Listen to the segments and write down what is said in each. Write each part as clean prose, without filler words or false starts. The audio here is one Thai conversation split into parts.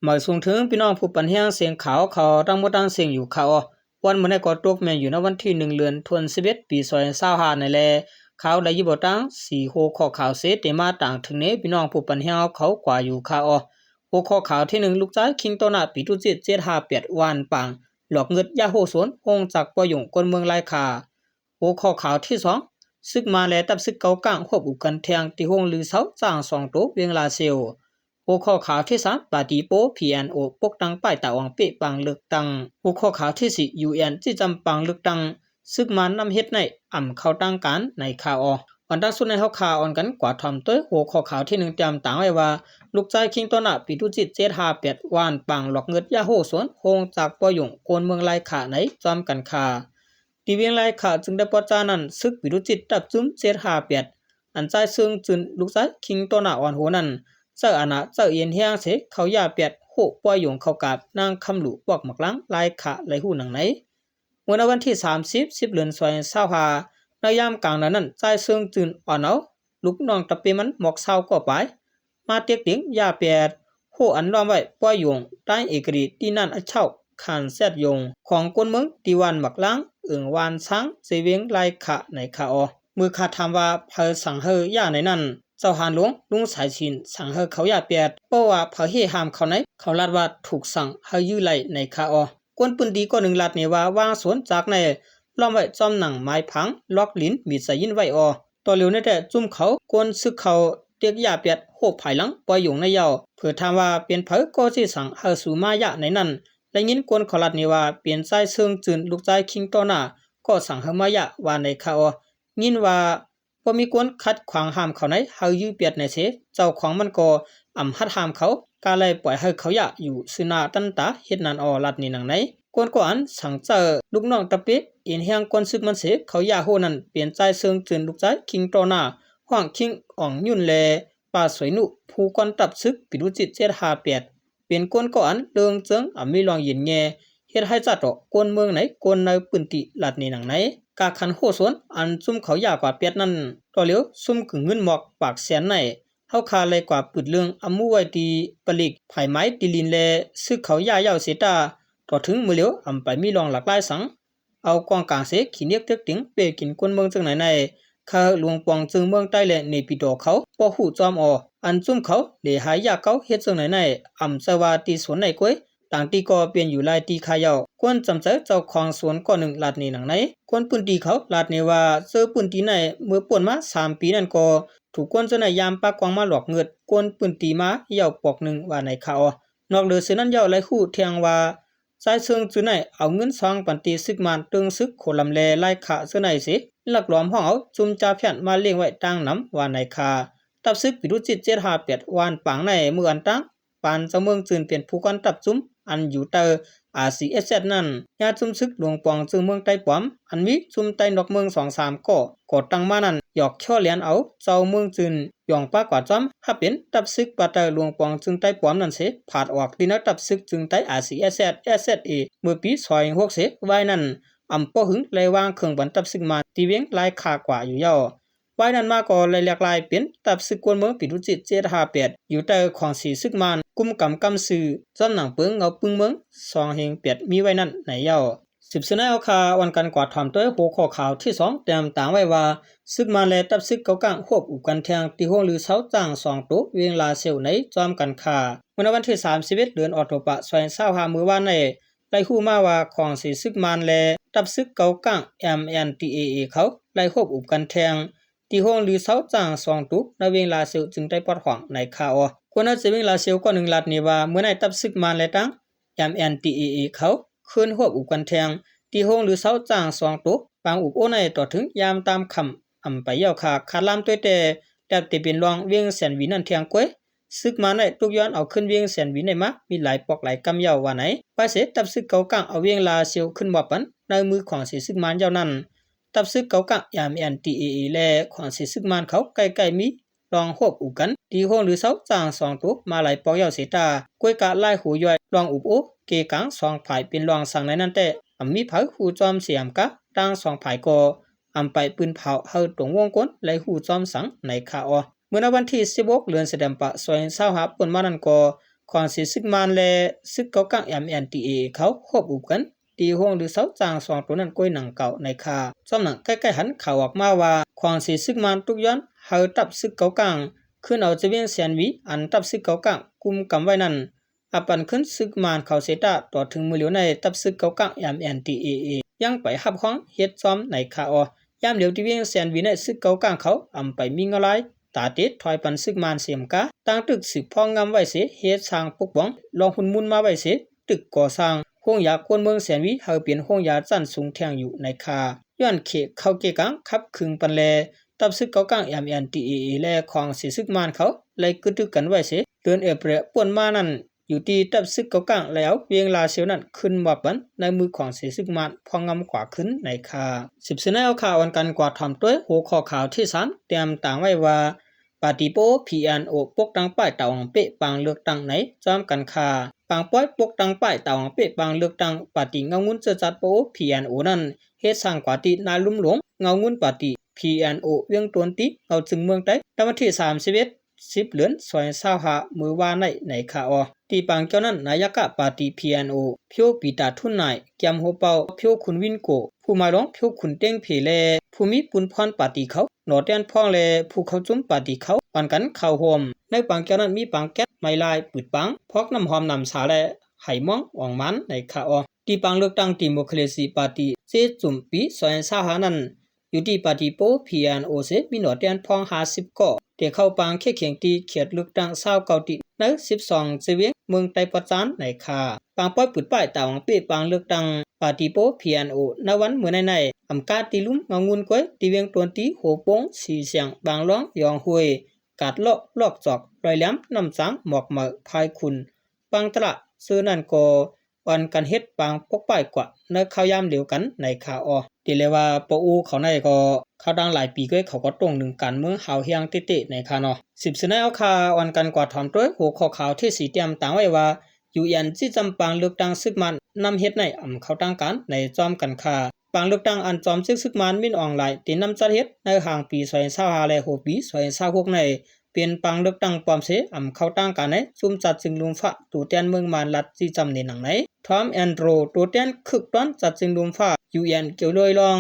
หมายส่งถึงพี่น้องผู้ปันแห้งเสียงขาวเขาตั้งบ่ตั้งเสียงอยู่เขาวันมื้อนี้ก็ตกแม่นอยู่ในวันที่1เดือนธันวาคมปี2025นั่นแหละเขาได้ยิบ่ตั้ง4หัวข้อข่าวเสเตมาต่างถึงนี้พี่น้องผู้ปันแห้งเขากว่าอยู่เขาหัวข้อข่าวที่1ลูกชายคิงโตนาปีตุจิต758วานปังหลอกเงิดยาโหสวนโฮงจากปอยงคนเมืองลายขาหัวข้อข่าวที่2ซึกมาแลตับซึกเกากลางควบอุกันแทงที่โฮงลือเซาจ้าง2โตเวียงลาเซลหัวข้อข่าวที่3ปาฏิโป PNO ปกตังป้ายตาอองเปะปังเลือกตั้งหัวข้อข่าวที่4 UN ที่จำปังเลือกตั้งซึกมานำเฮ็ดในอ่ำเข้าตั้งการในข่าววันดังสุดในเฮาข่าวอ่อนกันกว่าทำตัวหัวข้อข่าวที่1เตรียมต่างไว้ว่าลูกชายคิงโตนาปีตุจิต758วานปังหลอกเงิดยาโหสวนโฮงจากปอยงโกนเมืองลายขาในจอมกันคาที่เวียงลายขาจึงได้ปอจานั้นซึกปีตุจิตตับจุ้ม758อันใจซึ่งจึงลูกชายคิงโตนาอ่อนโหนั้นเจ้าอาณาเจ้าเอียนเฮียงเสเขายาเปียดโหปอยงเข้ากาบนางคำหลุปอกหมักลังลายขาไหลหูหนังไหนเมื่อวันที่30เดือน2025ในยามกลางนั้นใจซึ่งจึงอ่อนเอาลูกน้องตะเปมันหมอกเศร้าก็ไปมาเตียกติ๋งยาเปียดโหอันล้อมไว้ปอยงใต้เอกรีที่นั่นเช่าขานแซดยงของคนเมืองตีวันหมักลังวานช้างเสเวียงลายขาในขามือขาถามว่าเพอสั่งเฮอย่าในนั้นเจ้าหานหลวงลุงสายชินสั่งเฮเขาอย่าเปียดเพราะว่าเพอเฮหามเขาไหนเขาลาดว่าถูกสั่งเฮยื้อไหลในคากวนปืนดีก็1ลัดนี่ว่าวางสวนจากในล้อมไว้จอมหนังไม้พังล็อกลิ้นมีใส่ยินไว้ต่อเร็วในแต่จุ่มเขากวนซึกเขาเตียกอย่าเปียดโหภายหลังปล่อยอยู่ในยาวเพื่อถามว่าเป็นเผอก็สิสั่งเฮสู่มายะในนั้นและยินกวนเขาลัดนี่ว่าเปลี่ยนใจเชิงจืนลูกใจคิงโตนาก็สั่งเฮมายะว่าในคายินว่าบ่มีกวนคัดขวางห้ามเขาไหนเฮายื้อเปียดในเสเจ้าของมันก็อำหัดห้ามเขากาเลยปล่อยให้เขายะอยู่ซึนาตันตาเฮ็ดนั้นลัดนี่หนังไหนกวนก็อันสั่งเจอลูกน้องตะเปเอ็นเฮียงกวนซึกมันเสเขายาโหนั้นเปลี่ยนใจเชิงจืนลูกใจคิงโตนาห้องคิงอ่องยุ่นแลป่าสวยนุผู้กวนตับซึกปิดุจิต758เป็นกวนก็อันเดิงเจิงมีลองยินแงเฮ็ดให้จัดกวนเมืองไหนกวนในปืนติลัดนี่หนังไหนกาคันโหสวนอันซุ่มเขายากว่าเปียดนั้นต่อเหลียวซุ่มกึ่งเงินหมอกปากแสนในเฮาคาเลยกว่าปืดเรื่องอมูไว้ตีปลิกไผ่ไม้ตีลินแลซึกเขายาเยาเสตาต่อถึงมือเหลียวไปมีรองหลากหลายสังเอากองกลางเสขีเนียกเต็กติ๋งเปกินกวนเมืองจังไหนในคาหลวงปองจึงเมืองใต้แลในปีดอเขาปอหูจอมอันซุ่มเขาเลหายยาเขาเฮ็ดจังไหนในสวาตีสวนในก้วยต่างตีก็เปลี่ยนอยู่ลายตีขายาวกวนจำใจเจ้าของสวนก็1ลาดนี่หนังไหนกวนปืนตีเขาลาดนี่ว่าเจอปืนตีในเมื่อป่วนมา3ปีนั่นก็ถูกกวนจะในยามปากกวางมาหลอกเงิดกวนปืนตีมาเหี่ยวปอก1ว่าในเขานอกเหลือเสนั้นเหี่ยวไหลคู่เทียงว่าใจเชิงจุไหนเอาเงินซองปันตีซึกมันตึงซึกโคลำแลไล่ขาเสไหนสิลักหลอมห้องเอาจุมจ่าเพียนมาเลี้ยงไว้ตั้งน้ำว่าในคาตับซึกปิดุจิต758วานปังในเมื่ออันตั้งปานเจ้าเมืองจืนเปลี่ยนผู้กันตับจุ้มอันอยู่เตอRCS นั้นยาจุมซึกหลวงปองจึงเมืองใต้ปอมอันมีจุมใต้นอกเมือง2-3ก็ตั้งมานั้นหยอกช่อเลียนเอาเจ้าเมืองจืนหย่องปากว่าจอมถ้าเป็นตับซึกปาเตอหลวงปองจึงใต้ปอมนั้นเสผาดออกดินตับซึกจึงใต้ RCS SSA เมื่อปี26เสไว้นั้นปอหึงเลยวางเครื่องบรรตับซึกมาตีเวียงลายคากว่าอยู่ย่อไว้นั้นมาก็เลยหลากหลายเป็นตับซึกกวนเมืองปิดุจิต758อยู่แต่ของสีซึกมานกุมกำกำซื่อจำหนังเปิงเงาปึงเมือง2แห่ง8มีไว้นั่นไหนเย้าสืบสนเอาคาวันกันกว่าถามตัวหัวข้อข่าวที่2เตรียมต่างไว้ว่าซึกมาแลตับซึกเกากลางควบอุกันแทงที่ห้องหรือเสาจ้าง2ตัวเวียงลาเซลในจอมกันคาเมื่อวันที่31เดือนออกตุลาคม2025มื้อวานในไล่ฮู้มาว่าของสีซึกมานแลตับซึกเกากลาง MNTAA เขาไล่ควบอุกันแทงที่ห้องหรือเสาจ้าง2ตัวในเวียงลาเซลจึงได้ปลดขวางในคาคนนั้นจะเวียงลาเซลก็1ลัดนี่ว่าเมื่อในตับซึกมานแลตั้ง MNTAA เขาคืนควบอุกันแทงที่ห้องหรือเสาจ้าง2ตัวปางอุบโอในต่อถึงยามตามคำไปเย้าขาขาดลามตัวแต่ติเป็นรองเวียงแสนวินันเทียงก้วยซึกมาในตุกย้อนเอาขึ้นเวียงแสนวินในมามีหลายปอกหลายกำเย้าว่าไหนไปเสตับซึกเกากลางเอาเวียงลาเซลขึ้นบ่ปันในมือของสีซึกมานเย้านั้นตับซึกเกากลาง MNTAA แลของสีซึกมานเขาใกล้ๆมีลองควบอุกันที่ห้องหรือเสาจ้าง2ตัวมาหลายปอกเย้าเสตากวยกะไล่หูย่อยลองอุบโอเกกัง2ฝ่ายเป็นรองสั่งในนั้นแต่มีเผาหูจอมเสียมกะตั้ง2ฝ่ายก็ไปปืนเผาเฮาตรงวงกลไล่หูจอมสังในคาเมื่อวันที่16เดือนสิงหาคม2025ปนมานั้นก็ ความสิซึกมันและซึกเก่ากัง MNDAA เขาควบอุกันตีห้องหรือเสาจาง2ตัวนั้นก้อยหนังเก่าในคาซ้ำหนังใกล้ๆหันข่าวออกมาว่าความสิซึกมันทุกย้อนเฮาตับซึกเก่ากังขึ้นเอาจะเวียงแสนวีอันตับซึกเก่ากังกุมกำไว้นั้นอปันขึ้นซึกมันเขาเสตาต่อถึงมือเหลียวในตับซึกเก่ากัง MNDAA ยังไปหับห้องเฮ็ดซ้อมในคาออยามเหลียวที่เวียงแสนวีในซึกเก่ากังเขาอำไปมีเงาลายตาเต็ดถอยปันซึกมันเสียมกะตั้งตึกสืบพองงามไว้เสเฮ็ดสร้างปกป้องลองหุ่นมุนมาไว้เสตึกก่อสร้างห้องยาคนเมืองแสนวีเฮาเปลี่ยนห้องยาจันสูงแทงอยู่ในคาย้อนเขเข้าเกกังคับคึงปันแลตับซึกเก่ากัง MNDAA และของสิซึกมันเขาเลยกึตึกกันไว้เสเดือนเอเปรป่วนมานั้นอยู่ที่ตับซึกเก่ากังแล้วเวียงลาเซียวนั้นขึ้นมาปันในมือของสิซึกมันพองงามกว่าขึ้นในคา10สนเอาข่าววันกันกว่าทำด้วยหัวข้อข่าวที่3เตรียมต่างไว้ว่าปาติโป PNO ปกตังป้ายตาวงเปะปางเลือกตั้งไหนจอมกันคาปางป้อยปกตังป้ายตาวงเปะปางเลือกตั้งปาติเงางุ้นเจอจัดโป PNO นั้นเฮ็ดสร้างกว่าตินาลุ่มหลวงเงางุ้นปาติ PNO เวียงตวนติเอาจึงเมืองใต้วันที่10เดือน25มื้อวานในคาออตีปางเจ้านั้นนายกปาติ PNO เพียวปีตาทุนนายแกมโฮเปาเพียวขุนวินโกผู้มาร้องเพียวขุนเต้งเพเลภูมิปุนพรปาติเขาหนอแดนพ่องแลผู้เขาจุ้มปาติเขาปันกันเข้าโฮมในปังเจ้านั้นมีปังแก๊สไม้ลายปืดปังพอกน้ำหอมน้ำสาและไหม่องอ่องมันในคาออตีปังเลือกตั้งดิโมคราซีปาติเจจุมปี25นั้นอยู่ที่ปาติโป PNO เสมีหนอแดนพ่อง50ก่อเดี๋ยวเข้าปังเขียงตีเขียดเลือกตั้ง29ติใน12เสวียงเมืองไต้ปะจานในคาปังป้อยปืดป้ายตาวงเปปังเลือกตั้งปาติโป PNO ณวันเมื่อในอำกาติลุมงงุนก้อยตีเวียงตวนตีโหปงสีเสียงบางร้องยองหวยกาดเลาะลอกจอกลอยแหลมน้ำจางหมอกเหมอพายคุณปังตระซื้อนั่นก็วันกันเฮ็ดปังปกป้ายกว่าในข้าวยามเหลียวกันในคาออติเลยว่าปอูเขาในก็เขาดังหลายปีก้อยเขาก็ตรงหนึ่งกันเมืองหาวเฮียงติติในคาเนาะ10สนเอาคาวันกันกว่าถอมด้วยหัวข้อข่าวที่สีเตรียมต่างไว้ว่าอยู่ยันที่จำปังเลือกตั้งซึกมันนำเฮ็ดในเขาตั้งกันในจอมกันคาปังเลือกตั้งอันจอมซึกมันมินออนไลน์ตีนำจัดเฮ็ดในห่างปี2025และ6ปี2026ในเป็นปังเลือกตั้งปลอมเสเขาตั้งกันในซุ่มจัดจึงลุมฟ้าตูเตียนเมืองมันรัดที่จำในหนังไหนทอมแอนโดรตูเตียนคึกต้อนจัดจึงลุมฟ้าอยู่ยันเกี่ยวเลยลอง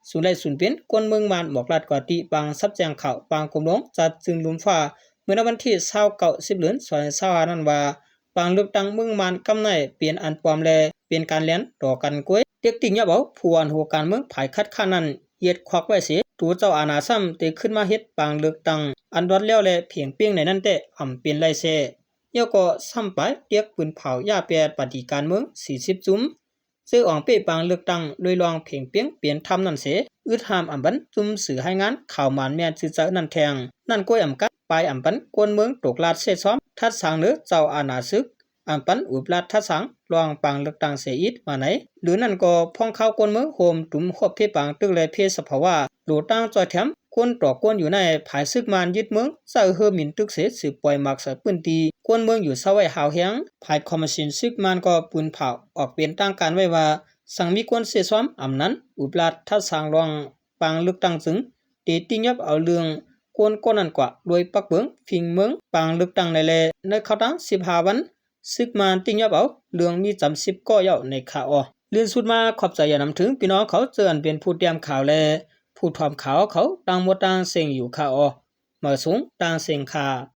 สุไลสุนเป็นคนเมืองมันบอกรัดกว่าติปังซับแจงข่าวปังกลมหลวงจัดจึงลุมฟ้าเมื่อวันที่29เดือน2025นั้นว่าปังเลือกตั้งเมืองมันกำในเปลี่ยนอันปลอมแลเป็นการเลี้ยนต่อกันก้วยเด็กติ่งยะเบาผู้อันหัวการเมืองภายคัดค้านนั้นเหยียดควักไว้เสียตัวเจ้าอาณาซ้ำเตขึ้นมาเฮ็ดปังเลือกตั้งอันวัดแล้วและเพียงเปี้ยงในนั้นแต่เป็นไรเสเยาก็ซ้ำไปเตียกปืนเผายาแปดปฏิการเมือง40จุ้มซื้ออองเป้ปังเลือกตั้งโดยลองเพียงเปี้ยงเปลี่ยนทำนั่นเสอึดหามบันจุ่มสื่อให้งานข่าวหมานแม่นซื่อเจอนั่นแทงนั่นก้อยกัดปลายบันกวนเมืองตกลาดเสซ้อมทัดสางเนื้อเจ้าอาณาซึกปันอุบลาดทัดสังลองปังเลือกตั้งเสียอิดมาไหนหรือนั่นก็พ่องเข้ากวนเมืองโฮมตุ่มควบเพปังตึกเลยเพสภาวะโหลตั้งจอยแถมคนต่อกวนอยู่ในภายซึกมันยึดเมืองเจ้าเฮอมินตึกเสสืบปล่อยหมักใส่ปืนตีกวนเมืองอยู่เศร้าไว้หาวเฮียงภายคอมมิชชั่นซึกมันก็ปืนเผาออกเป็นตั้งการไว้ว่าสังมีกวนเสียซ้อมนั้นอุบลาดทัดสังรองปังเลือกตั้งจึงเตติยับเอาเรื่องกวนก้นนั่นกว่าโดยปักเบิงฟิงเมืองปังเลือกตั้งในแลในเขาตั้ง15วันซึกมันติงยับเอาเรื่องมีจำ10ก็เยาในข่าวเลื่อนสุดมาขอบใจอย่านำถึงพี่น้องเขาเจออันเป็นผู้เตรียมข่าวและผู้ทอมข่าวเขาต่างหมดต่างเสียงอยู่ข่าวมาสูงต่างเสียงข่า